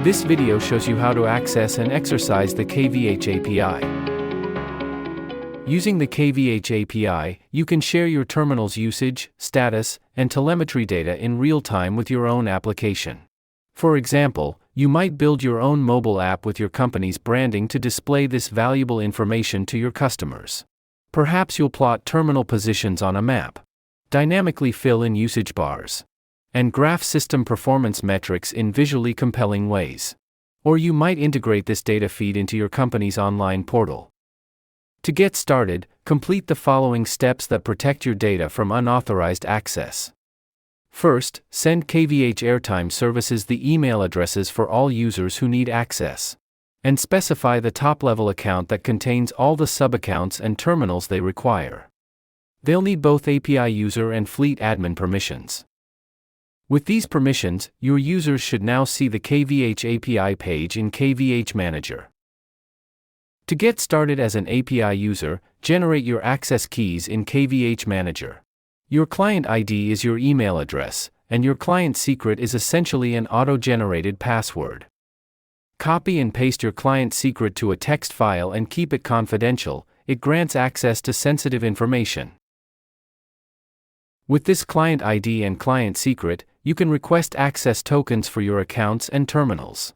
This video shows you how to access and exercise the KVH API. Using the KVH API, you can share your terminal's usage, status, and telemetry data in real time with your own application. For example, you might build your own mobile app with your company's branding to display this valuable information to your customers. Perhaps you'll plot terminal positions on a map, dynamically fill in usage bars, and graph system performance metrics in visually compelling ways. Or you might integrate this data feed into your company's online portal. To get started, complete the following steps that protect your data from unauthorized access. First, send KVH Airtime Services the email addresses for all users who need access, and specify the top-level account that contains all the sub-accounts and terminals they require. They'll need both API user and fleet admin permissions. With these permissions, your users should now see the KVH API page in KVH Manager. To get started as an API user, generate your access keys in KVH Manager. Your client ID is your email address, and your client secret is essentially an auto-generated password. Copy and paste your client secret to a text file and keep it confidential. It grants access to sensitive information. With this client ID and client secret, you can request access tokens for your accounts and terminals.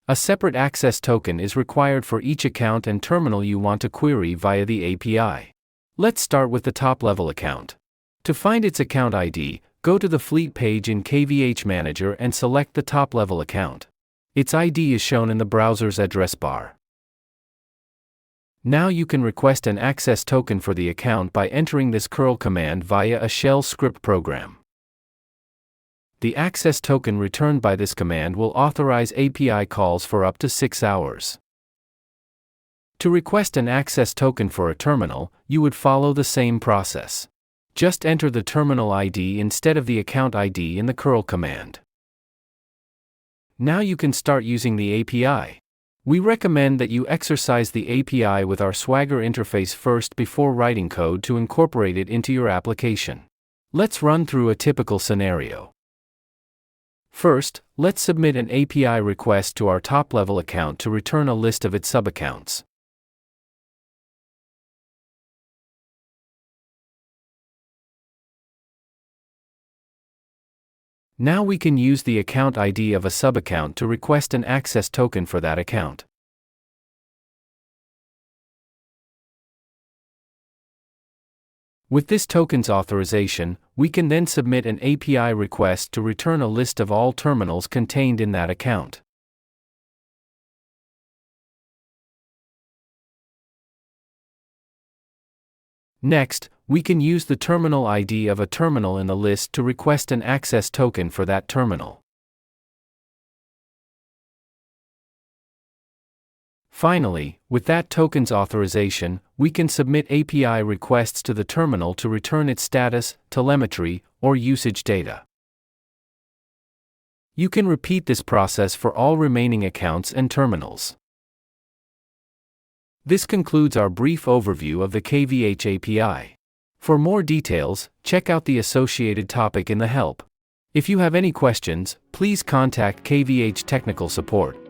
A separate access token is required for each account and terminal you want to query via the API. Let's start with the top-level account. To find its account ID, go to the Fleet page in KVH Manager and select the top-level account. Its ID is shown in the browser's address bar. Now you can request an access token for the account by entering this curl command via a shell script program. The access token returned by this command will authorize API calls for up to 6 hours. To request an access token for a terminal, you would follow the same process. Just enter the terminal ID instead of the account ID in the curl command. Now you can start using the API. We recommend that you exercise the API with our Swagger interface first before writing code to incorporate it into your application. Let's run through a typical scenario. First, let's submit an API request to our top-level account to return a list of its sub-accounts. Now we can use the account ID of a sub-account to request an access token for that account. With this token's authorization, we can then submit an API request to return a list of all terminals contained in that account. Next, we can use the terminal ID of a terminal in the list to request an access token for that terminal. Finally, with that token's authorization, we can submit API requests to the terminal to return its status, telemetry, or usage data. You can repeat this process for all remaining accounts and terminals. This concludes our brief overview of the KVH API. For more details, check out the associated topic in the help. If you have any questions, please contact KVH Technical Support.